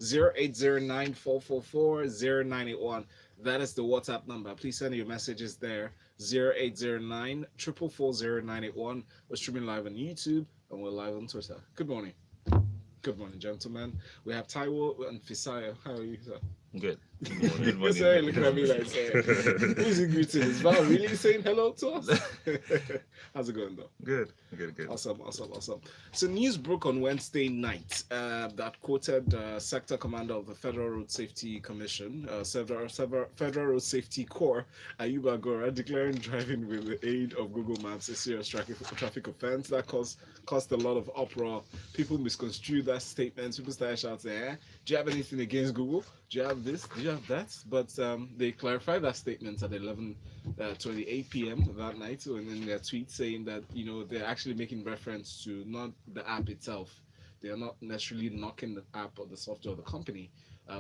0809 444 0981. That is the WhatsApp number. Please send your messages there. 0809 444 0981. We're streaming live on YouTube and we're live on Twitter. Good morning. Good morning, gentlemen. We have Taiwo and Fisaayo. How are you, sir? Good. Good morning. Good You're morning. sorry looking at me like, who's in greeting? Is Val really saying hello to us? How's it going, though? Good. Good. Good. Awesome. So news broke on Wednesday night that quoted Sector Commander of the Federal Road Safety Commission, Federal Road Safety Corps, Ayuba Gora, declaring driving with the aid of Google Maps a serious traffic offense. That caused a lot of uproar. People misconstrued that statement. People started shouting, do you have anything against Google? Do you have this? Do you have that? But they clarified that statement at 11:28 p.m. that night in their tweet, saying that they're actually making reference to not the app itself. They are not necessarily knocking the app or the software of the company,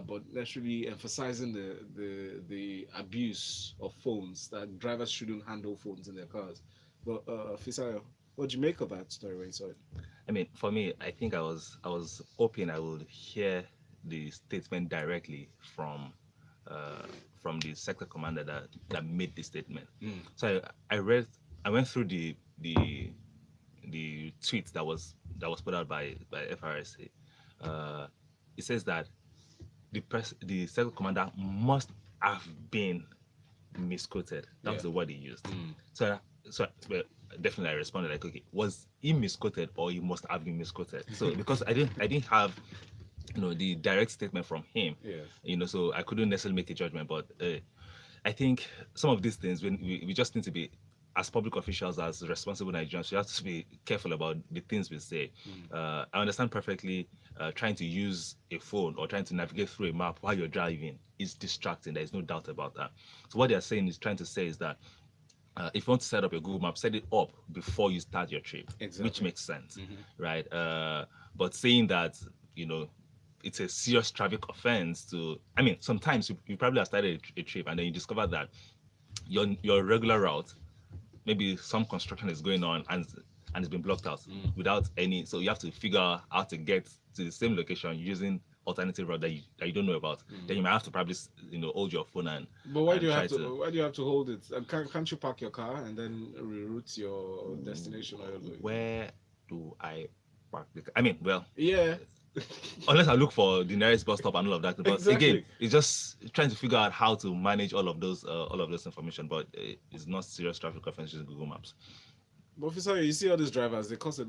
but necessarily emphasizing the abuse of phones, that drivers shouldn't handle phones in their cars. But Fisayo, what do you make of that story when you saw it? I mean, for me, I think I was hoping I would hear the statement directly from the sector commander that made the statement. So I went through the tweet that was put out by FRSC. It says that the sector commander must have been misquoted. That was the word he used. So definitely I responded like, okay, was he misquoted or he must have been misquoted? So because I didn't have the direct statement from him, so I couldn't necessarily make a judgment. But I think some of these things we just need to be, as public officials, as responsible Nigerians, we have to be careful about the things we say. I understand perfectly trying to use a phone or trying to navigate through a map while you're driving is distracting. There is no doubt about that. So what they're trying to say is that if you want to set up your Google Map, set it up before you start your trip, which makes sense, right? But saying that, it's a serious traffic offense sometimes you probably have started a trip and then you discover that your regular route, maybe some construction is going on and it's been blocked out without any, so you have to figure out how to get to the same location using alternative route that you don't know about. Then you might have to probably hold your phone and But why and do you try have to? Why do you have to hold it? Can't you park your car and then reroute your destination? Where do I park the car? I mean, well, Yeah, unless I look for the nearest bus stop and all of that. But again, exactly. it's just trying to figure out how to manage all of those information. But it's not serious traffic offense using Google Maps. But officer, you see all these drivers, they cause it,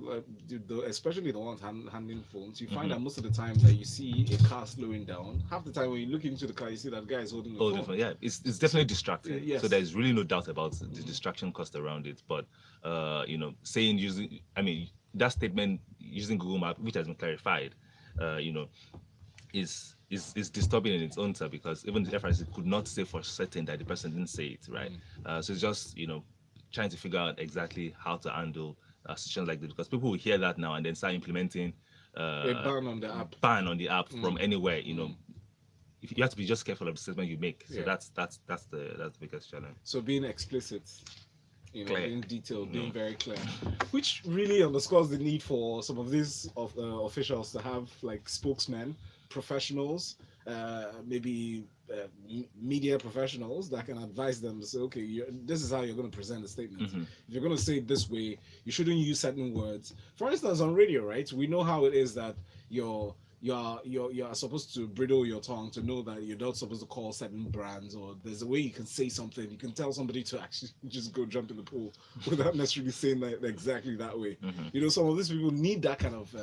especially the ones handling phones. You find that most of the time that you see a car slowing down, half the time when you look into the car, you see that guy is holding the Oh, phone. different. Yeah, it's definitely distracting. Yes. So there's really no doubt about the distraction cost around it. But saying that statement using Google Map, which has been clarified, is disturbing in its own self, because even the FRC could not say for certain that the person didn't say it, right? So it's just trying to figure out exactly how to handle situations like this, because people will hear that now and then start implementing A ban on the app. From anywhere. If you have to be just careful of the statement you make. So that's the biggest challenge. So being explicit, Clear. being detailed, being very clear, which really underscores the need for some of these officials to have like spokesmen, professionals, maybe media professionals that can advise them to say, okay, this is how you're going to present the statement. If you're going to say it this way, you shouldn't use certain words. For instance, on radio, right? We know how it is that you're supposed to bridle your tongue to know that you're not supposed to call certain brands, or there's a way you can say something. You can tell somebody to actually just go jump in the pool without necessarily saying that exactly that way. Some of these people need that kind of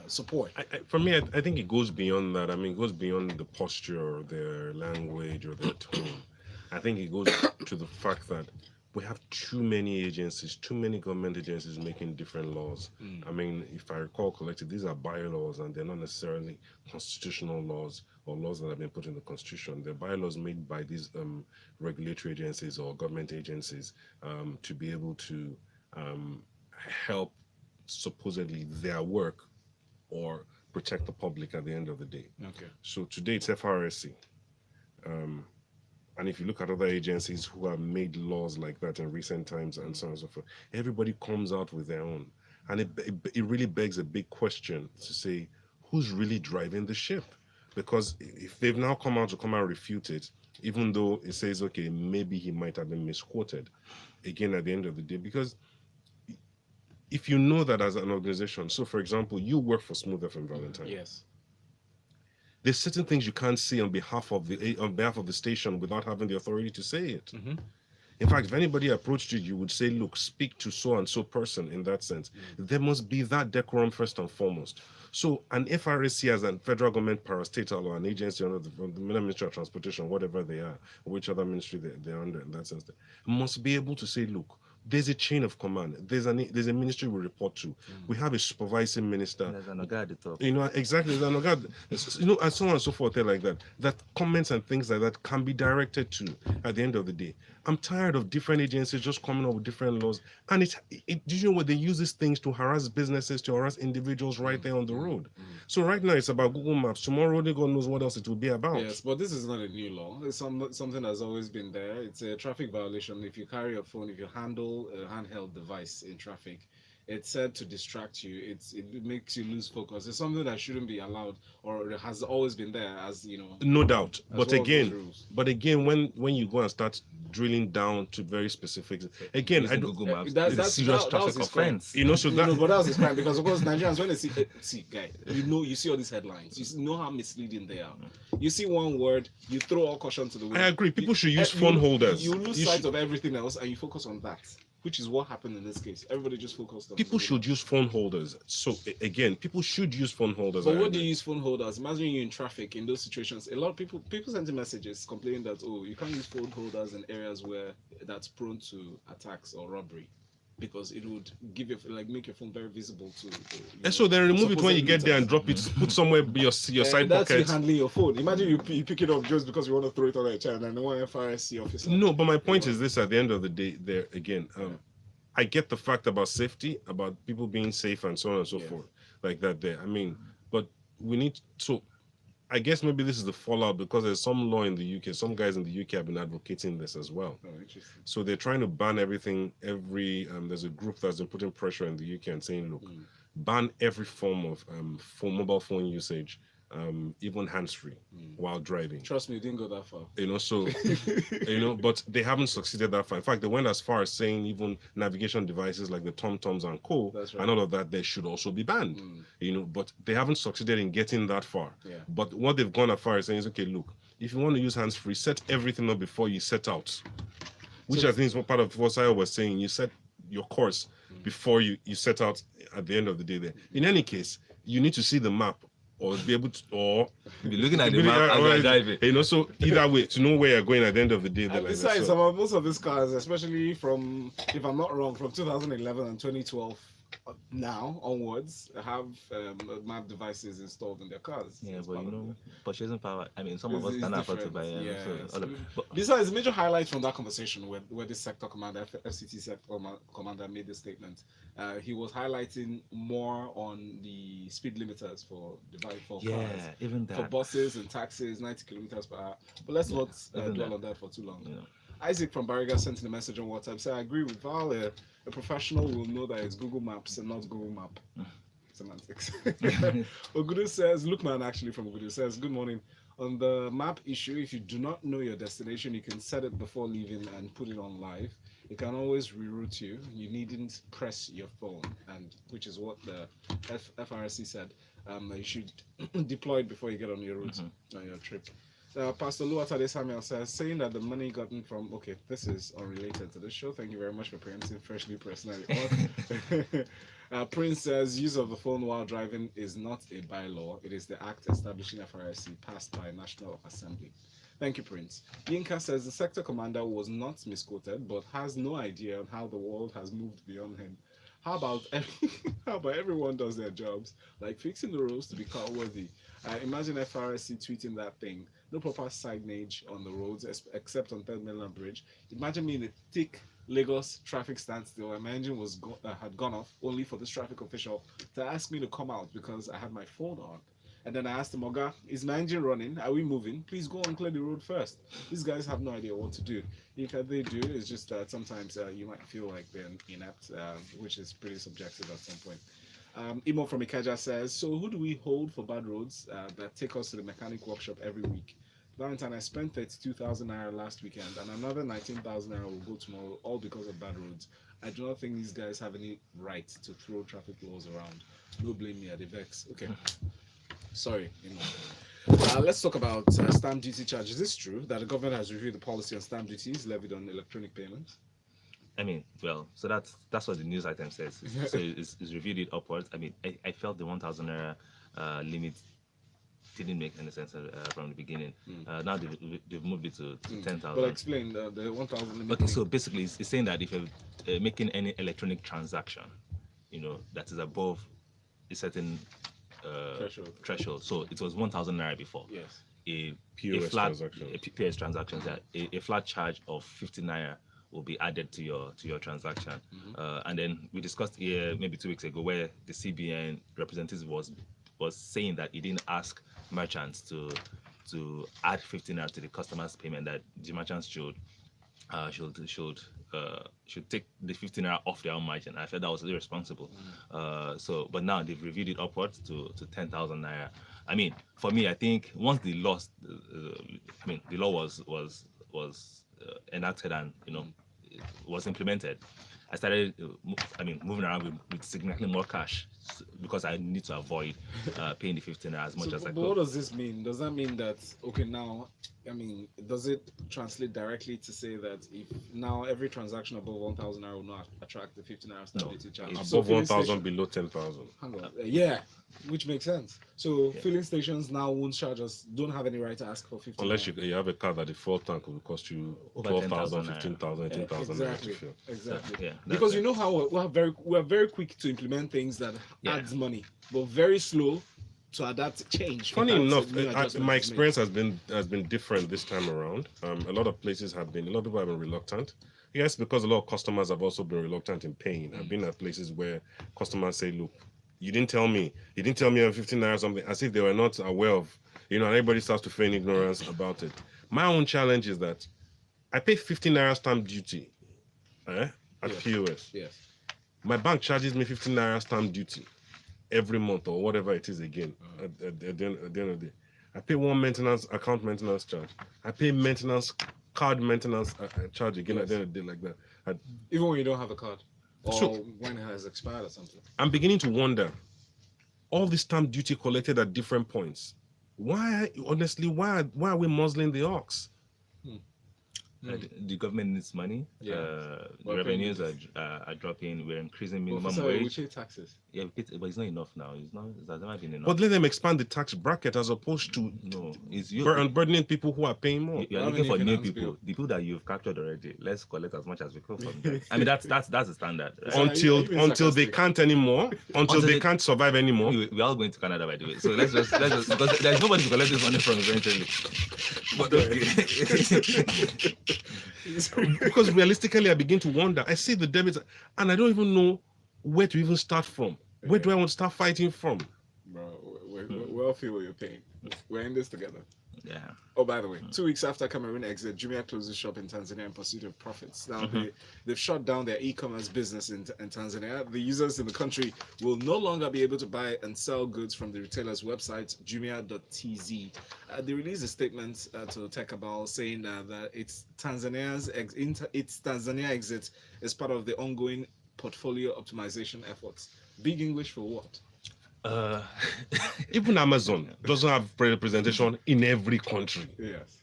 support. For me, I think it goes beyond that. I mean, it goes beyond the posture or their language or their tone. I think it goes to the fact that we have too many agencies, too many government agencies making different laws. I mean, if I recall correctly, these are bylaws and they're not necessarily constitutional laws or laws that have been put in the constitution. They're bylaws made by these regulatory agencies or government agencies to be able to help supposedly their work or protect the public at the end of the day. Okay. So today it's FRSC. And if you look at other agencies who have made laws like that in recent times and so on and so forth, everybody comes out with their own. And it really begs a big question to say, who's really driving the ship? because if they've now come out and refute it, even though it says, okay, maybe he might have been misquoted, again, at the end of the day, because if you know that as an organization, so for example, you work for Smooth FM Valentine. Yes. There's certain things you can't say on behalf of the station without having the authority to say it. Mm-hmm. In fact, if anybody approached you, you would say, look, speak to so and so person in that sense. There must be that decorum first and foremost. So an FRSC as a federal government parastatal or an agency under the Ministry of Transportation, whatever they are, which other ministry they're under in that sense, must be able to say, look, there's a chain of command. There's a ministry we report to. We have a supervising minister. There's an Oga at the top. You know, exactly. There's an Oga, you know, and so on and so forth, like that. That comments and things like that can be directed to at the end of the day. I'm tired of different agencies just coming up with different laws. And do you know what? They use these things to harass businesses, to harass individuals right there on the road. So right now it's about Google Maps. Tomorrow, God knows what else it will be about. Yes, but this is not a new law. It's something that's always been there. It's a traffic violation. If you carry your phone, if you handle a handheld device in traffic, it's said to distract you. It makes you lose focus. It's something that shouldn't be allowed, or it has always been there, as you know. No doubt. But well again, when you go and start drilling down to very specifics, again, Using I don't. Google Maps. That's- It's a serious that was traffic his crime. offense. You know, so that. No, but that was his crime, because of course Nigerians, when they see guy, you see all these headlines, you know how misleading they are. You see one word, you throw all caution to the wind. I agree. People should use you- phone holders. You lose sight of everything else and you focus on that, which is what happened in this case. Everybody just focused on People the should use phone holders. So again, people should use phone holders. But I what do agree. you use phone holders? Imagine you in traffic in those situations. A lot of people send messages complaining that, oh, you can't use phone holders in areas where that's prone to attacks or robbery, because it would give you make your phone very visible to. And so then remove it when you supposed get there and drop it. Put somewhere your side that's you pocket. handling your phone. Imagine you pick it up just because you want to throw it on a child and one FRSC officer. No, but my point is this: at the end of the day, there again, I get the fact about safety, about people being safe and so on and so forth, like that. There, I mean, but we need so. I guess maybe this is the fallout because there's some law in the UK. Some guys in the UK have been advocating this as well. Oh, interesting. So they're trying to ban everything. There's a group that's been putting pressure in the UK and saying, look, ban every form of mobile phone usage, even hands-free while driving. Trust me, you didn't go that far. You know, so but they haven't succeeded that far. In fact, they went as far as saying even navigation devices like the TomToms and co and all of that, they should also be banned. You know, but they haven't succeeded in getting that far. Yeah. But what they've gone as far as saying is, okay, look, if you want to use hands-free, set everything up before you set out. Which I think is what part of what Fisaayo was saying. You set your course before you set out at the end of the day there. In any case, you need to see the map or be able to, or Be looking at the map as you're driving. you know, so either way, to know where you're going at the end of the day. And Like besides, that. So, most of these cars, especially from, if I'm not wrong, from 2011 and 2012 now onwards, have map devices installed in their cars. Yeah, It's but part you of know, it. purchasing power. I mean, some of us It's can afford to buy. different. Yeah, Yeah, so, but Besides, the major highlight from that conversation where this sector commander, FCT sector commander, made the statement, he was highlighting more on the speed limiters for cars, even for that. buses and taxis, 90 kilometers per hour. But let's not even dwell that. on that for too long. You know. Isaac from Bariga sent in a message on WhatsApp. Said, I agree with Val. A professional will know that it's Google Maps and not Google Map. Semantics. Ogudu says, Lookman actually from Ogudu says, good morning. On the map issue, if you do not know your destination, you can set it before leaving and put it on live. It can always reroute you. You needn't press your phone, and which is what the FRSC said. You should deploy it before you get on your route, on your trip. Pastor Luatade Samuel says, saying that the money gotten from, okay, this is unrelated to the show. Thank you very much for preempting freshly personally. Prince says, use of the phone while driving is not a bylaw. It is the act establishing FRSC passed by National Assembly. Thank you, Prince. Yinka says, the sector commander was not misquoted, but has no idea on how the world has moved beyond him. How about everyone does their jobs, like fixing the roads to be car worthy? Imagine FRSC tweeting that thing. No proper signage on the roads except on Third Mainland Bridge. Imagine me in a thick Lagos traffic standstill and my engine had gone off, only for this traffic official to ask me to come out because I had my phone on. And then I asked him, Oga, is my engine running? Are we moving? Please go and clear the road first. These guys have no idea what to do. They do. It's just that sometimes you might feel like they're inept, which is pretty subjective at some point. Emo from Ikaja says, so who do we hold for bad roads that take us to the mechanic workshop every week? Valentine, I spent 32,000 naira last weekend and another 19,000 naira will go tomorrow, all because of bad roads. I do not think these guys have any right to throw traffic laws around. No blame me at the vex. Okay. Sorry, let's talk about stamp duty charge. Is this true that the government has reviewed the policy on stamp duties levied on electronic payments? I mean, well, so that's what the news item says. So it's reviewed it upwards. I mean, I felt the 1,000 naira limit didn't make any sense from the beginning. Now they've moved it to 10,000. But explain the 1,000 limit. Okay, so basically it's saying that if you're making any electronic transaction, that is above a certain threshold. So it was 1,000 naira before. Yes. A POS flat transactions. POS transactions. A flat charge of 50 naira will be added to your transaction. And then we discussed here maybe 2 weeks ago where the CBN representative was saying that he didn't ask merchants to add 50 naira to the customer's payment, that the merchants should take the 50 naira off their own margin. I felt that was irresponsible. But now they've reviewed it upwards to 10,000 naira. I mean, for me, I think once the law was enacted and was implemented, I started moving around with significantly more cash because I need to avoid paying the 15 as much as I But could. what does this mean? Does that mean that now? Does it translate directly to say that if now every transaction above 1,000 naira will not attract the 15 naira stamp duty charge? Above 1,000, below 10,000. Hang on. Yeah, which makes sense. So filling stations now won't charge us, don't have any right to ask for 15 Unless you have a car that the full tank will cost you Over 12,000, 10,000 15,000, 18,000 naira to fill. Exactly. Yeah, Because you know how we're very quick to implement things that adds money, but very slow to adapt change. Funny enough, my adjustments experience has been different this time around. A lot of people have been reluctant. Yes, because a lot of customers have also been reluctant in paying. I've been at places where customers say, "Look, you didn't tell me I'm 15 naira or something," as if they were not aware of. And everybody starts to feign ignorance about it. My own challenge is that I pay 15 naira stamp duty at POS. Yes. My bank charges me 15 naira stamp duty every month or whatever it is again at the end of the day. I pay one account maintenance charge. I pay card maintenance charge again at the end of the day like that. Even when you don't have a card or So, when it has expired or something. I'm beginning to wonder, all this stamp duty collected at different points. Why are we muzzling the ox? The government needs money. The revenues are dropping. We're increasing minimum wage. We pay taxes. Yeah, but it's not enough now. It has never been enough. But let them expand the tax bracket as opposed to burdening people who are paying more. You're looking for new people. The people that you've captured already. Let's collect as much as we could from them. I mean, that's the standard. Right? Until they can't anymore. Until they can't survive anymore. We're all going to Canada, by the way. So let's just because there's nobody to collect this money from eventually. But okay. Because realistically, I begin to wonder. I see the debits, and I don't even know where to even start from. Where do I want to start fighting from? Bro, we all feel what you're paying. We're in this together. Yeah. Oh, by the way, 2 weeks after Cameroon exit, Jumia closes shop in Tanzania in pursuit of profits. Now, they've shut down their e-commerce business in Tanzania. The users in the country will no longer be able to buy and sell goods from the retailer's website, jumia.tz. They released a statement to Tekabal saying that its Tanzania exit is part of the ongoing portfolio optimization efforts. Big English for what? Even Amazon doesn't have representation in every country. Yes.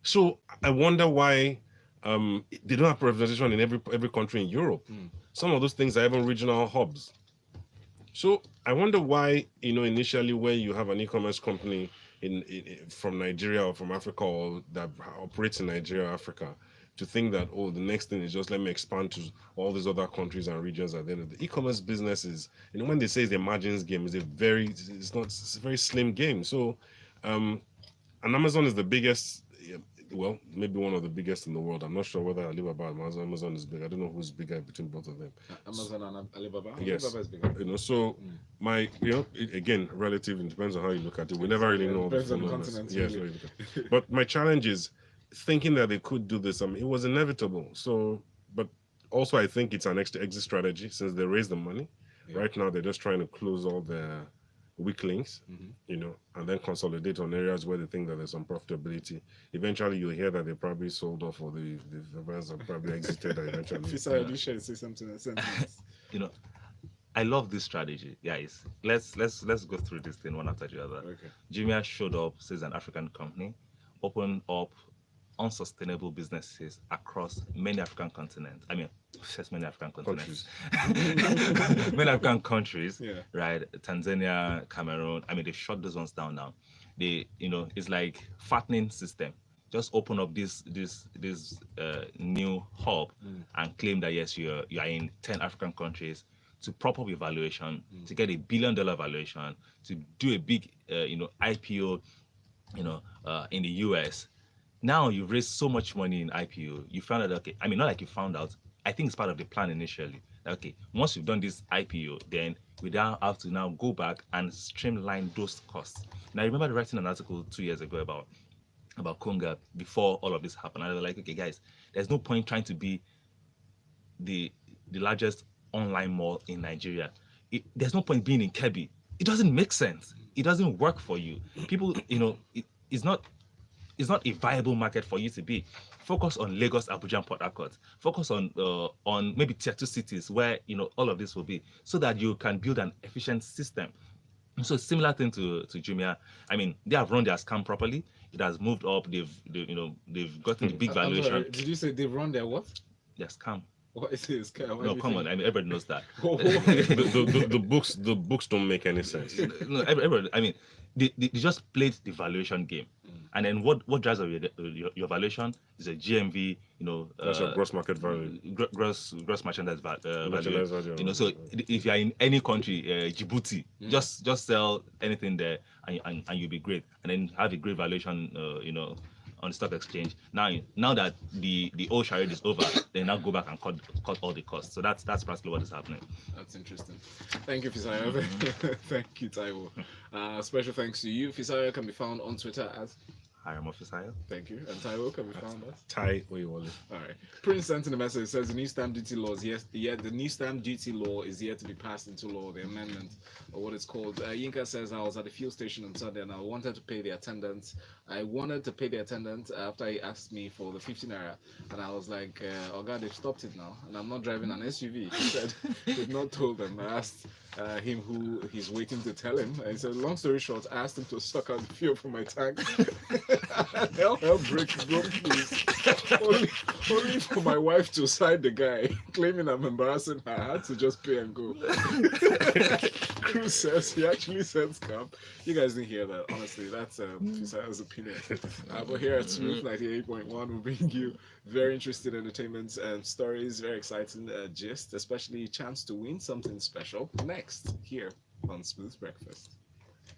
So I wonder why they don't have representation in every country in Europe. Some of those things are even regional hubs. So I wonder why, initially when you have an e-commerce company from Nigeria or from Africa or that operates in Nigeria or Africa, to think that, the next thing is just let me expand to all these other countries and regions. At the end of the e-commerce business is, when they say it's a margins game, it's a very slim game. So, and Amazon is the biggest, well, maybe one of the biggest in the world. I'm not sure whether Alibaba and Amazon is big. I don't know who's bigger between both of them. Amazon and Alibaba? Yes. Alibaba is bigger. So again, relative, it depends on how you look at it. We never really know. Depends on the continent. Yes, but my challenge is thinking that they could do this. It was inevitable. So, but also I think it's an extra exit strategy since they raised the money. Yeah. Right now, they're just trying to close all the weak links, and then consolidate on areas where they think that there's some profitability. Eventually, you'll hear that they probably sold off, or the brands have probably exited eventually. Fisaayo, you should say something in a sentence. I love this strategy, guys. Let's go through this thing one after the other. Okay. Jumia showed up, says an African company, opened up unsustainable businesses across many African continents. I mean, just many African continents. Many African countries, Yeah. right? Tanzania, Cameroon. I mean, they shut those ones down now. They, it's like fattening system. Just open up this new hub and claim that yes, you are in 10 African countries to prop up evaluation, to get $1 billion valuation, to do a big IPO, in the US. Now you've raised so much money in IPO. You found out, okay, I mean, not like you found out. I think it's part of the plan initially. Okay, once you've done this IPO, then we now have to now go back and streamline those costs. Now, I remember writing an article 2 years ago about Konga before all of this happened. And I was like, okay, guys, there's no point trying to be the largest online mall in Nigeria. There's no point being in Kebbi. It doesn't make sense. It doesn't work for you. People, it's not a viable market for you to be. Focus on Lagos, Abuja, and Port Harcourt. Focus on maybe tier 2 cities where all of this will be, so that you can build an efficient system. So similar thing to Jumia. I mean, they have run their scam properly. It has moved up. They've gotten the big valuation. Sorry, did you say they've run their what? Their scam. What is it? Scam? No, come on. I mean, everybody knows that. the books don't make any sense. No, everybody. I mean, they just played the valuation game. And then what drives up your valuation is a GMV, That's your gross market value. gross merchandise value. Merchandise value. So if you're in any country, Djibouti, just sell anything there, and you'll be great. And then have a great valuation, on the stock exchange. Now that the old charade is over, they now go back and cut all the costs. So that's practically what is happening. That's interesting. Thank you, Fisaayo. Thank you, Taiwo. Special thanks to you. Fisaayo can be found on Twitter as. Hi, I'm Fisaayo. Thank you. And Taiwo can be found as. Taiwo. All right. Prince sent in a message. It says the new stamp duty law is the new stamp duty law is yet to be passed into law. The amendment, or what it's called. Yinka says I was at the fuel station on Sunday and I wanted to pay the attendant. I wanted to pay the attendant after he asked me for the 15 naira, and I was like, "Oh God, they've stopped it now, and I'm not driving an SUV." He said he'd not told them. I asked him who he's waiting to tell him, and he said, "Long story short, I asked him to suck out the fuel from my tank." Hell broke loose. Only for my wife to side the guy, claiming I'm embarrassing her. I had to just pay and go. Cruz says he actually said scam. You guys didn't hear that. Honestly, that's Fisaayo's opinion. But here at Smooth 98.1, we bring you very interesting entertainment and stories, very exciting gist, especially chance to win something special next here on Smooth Breakfast.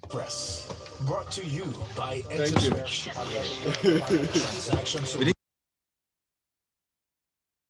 Press brought to you by Thank you. Transaction